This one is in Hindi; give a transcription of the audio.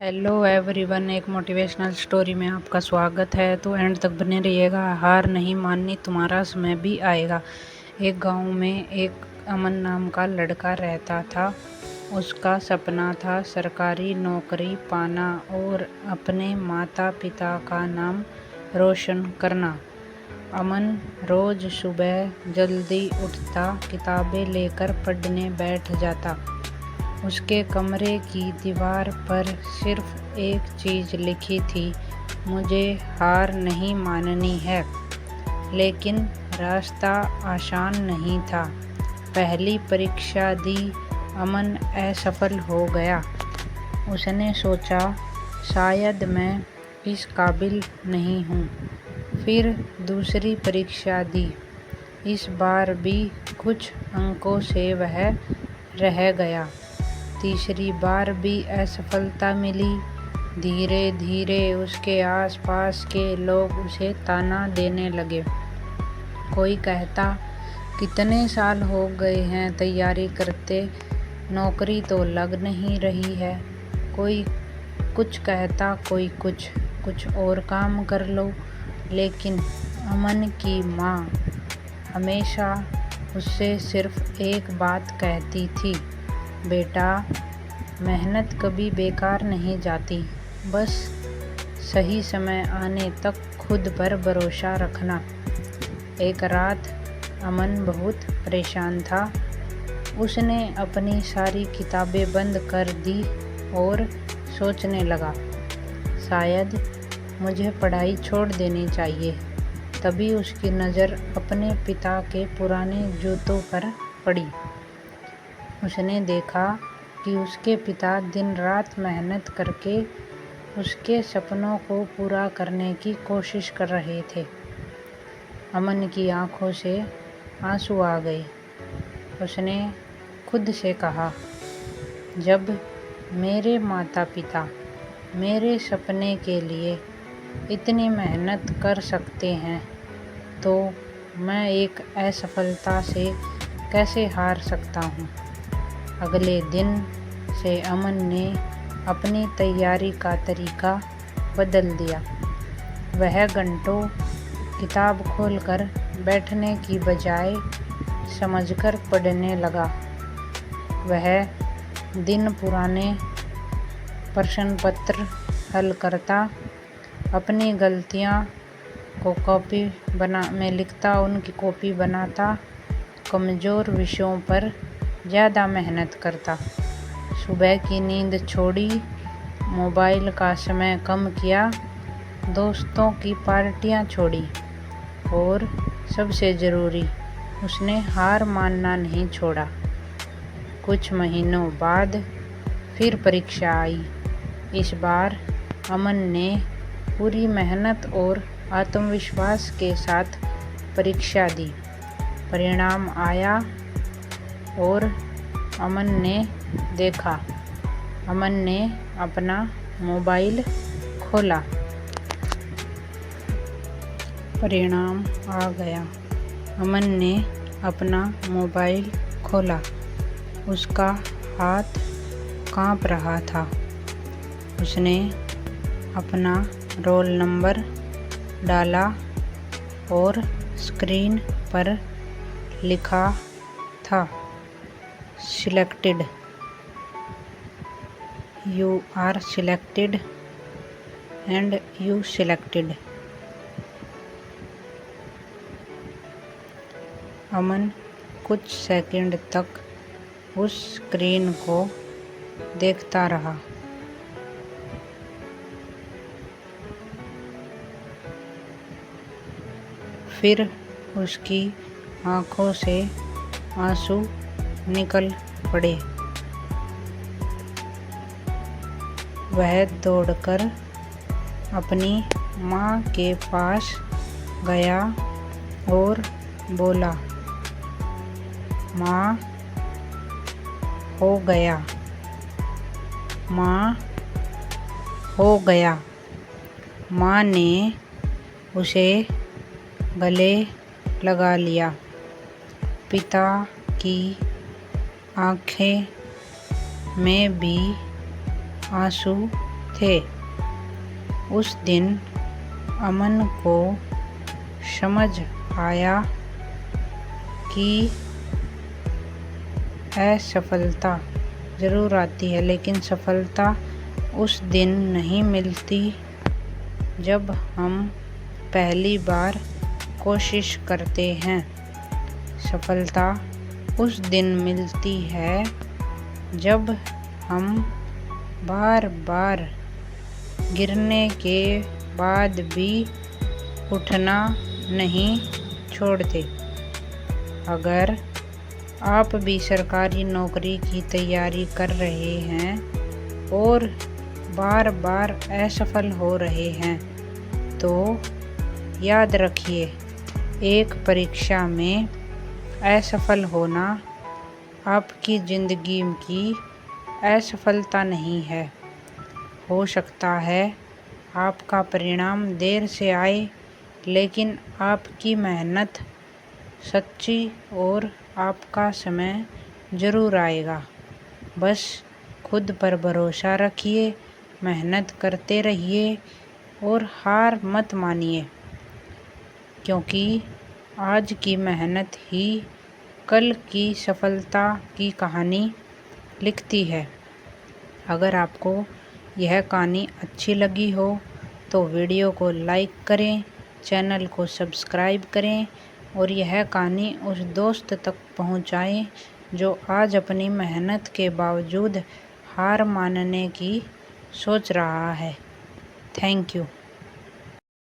हेलो एवरीवन, एक मोटिवेशनल स्टोरी में आपका स्वागत है। तो एंड तक बने रहिएगा। हार नहीं माननी, तुम्हारा समय भी आएगा। एक गांव में एक अमन नाम का लड़का रहता था। उसका सपना था सरकारी नौकरी पाना और अपने माता पिता का नाम रोशन करना। अमन रोज सुबह जल्दी उठता, किताबें लेकर पढ़ने बैठ जाता। उसके कमरे की दीवार पर सिर्फ एक चीज लिखी थी, मुझे हार नहीं माननी है। लेकिन रास्ता आसान नहीं था। पहली परीक्षा दी, अमन असफल हो गया। उसने सोचा शायद मैं इस काबिल नहीं हूँ। फिर दूसरी परीक्षा दी। इस बार भी कुछ अंकों से वह रह गया। तीसरी बार भी असफलता मिली। धीरे धीरे उसके आसपास के लोग उसे ताना देने लगे। कोई कहता, कितने साल हो गए हैं तैयारी करते, नौकरी तो लग नहीं रही है। कोई कुछ कहता, कोई कुछ और काम कर लो। लेकिन अमन की माँ हमेशा उससे सिर्फ एक बात कहती थी, बेटा मेहनत कभी बेकार नहीं जाती, बस सही समय आने तक खुद पर भरोसा रखना। एक रात अमन बहुत परेशान था। उसने अपनी सारी किताबें बंद कर दी और सोचने लगा, शायद मुझे पढ़ाई छोड़ देनी चाहिए। तभी उसकी नज़र अपने पिता के पुराने जूतों पर पड़ी। उसने देखा कि उसके पिता दिन रात मेहनत करके उसके सपनों को पूरा करने की कोशिश कर रहे थे। अमन की आंखों से आंसू आ गए। उसने खुद से कहा, जब मेरे माता पिता मेरे सपने के लिए इतनी मेहनत कर सकते हैं, तो मैं एक असफलता से कैसे हार सकता हूँ। अगले दिन से अमन ने अपनी तैयारी का तरीका बदल दिया। वह घंटों किताब खोलकर बैठने की बजाय समझकर पढ़ने लगा। वह दिन पुराने प्रश्न पत्र हल करता, अपनी गलतियां को कॉपी में लिखता, उनकी कॉपी बनाता, कमज़ोर विषयों पर ज़्यादा मेहनत करता। सुबह की नींद छोड़ी, मोबाइल का समय कम किया, दोस्तों की पार्टियां छोड़ी और सबसे ज़रूरी, उसने हार मानना नहीं छोड़ा। कुछ महीनों बाद फिर परीक्षा आई। इस बार अमन ने पूरी मेहनत और आत्मविश्वास के साथ परीक्षा दी। परिणाम आया और अमन ने देखा। अमन ने अपना मोबाइल खोला। परिणाम आ गया। अमन ने अपना मोबाइल खोला। उसका हाथ कांप रहा था। उसने अपना रोल नंबर डाला और स्क्रीन पर लिखा था, selected, you are selected and you selected. Aman कुछ सेकंड तक उस स्क्रीन को देखता रहा। फिर उसकी आंखों से आंसू निकल पड़े। वह दौड़कर अपनी माँ के पास गया और बोला, माँ हो गया, माँ हो गया। माँ ने उसे गले लगा लिया। पिता की आँखें में भी आंसू थे। उस दिन अमन को समझ आया कि असफलता ज़रूर आती है, लेकिन सफलता उस दिन नहीं मिलती जब हम पहली बार कोशिश करते हैं। सफलता उस दिन मिलती है जब हम बार बार गिरने के बाद भी उठना नहीं छोड़ते। अगर आप भी सरकारी नौकरी की तैयारी कर रहे हैं और बार बार असफल हो रहे हैं, तो याद रखिए, एक परीक्षा में असफल होना आपकी ज़िंदगी की असफलता नहीं है। हो सकता है आपका परिणाम देर से आए, लेकिन आपकी मेहनत सच्ची और आपका समय ज़रूर आएगा। बस खुद पर भरोसा रखिए, मेहनत करते रहिए और हार मत मानिए, क्योंकि आज की मेहनत ही कल की सफलता की कहानी लिखती है। अगर आपको यह कहानी अच्छी लगी हो तो वीडियो को लाइक करें, चैनल को सब्सक्राइब करें और यह कहानी उस दोस्त तक पहुंचाएं जो आज अपनी मेहनत के बावजूद हार मानने की सोच रहा है। Thank you.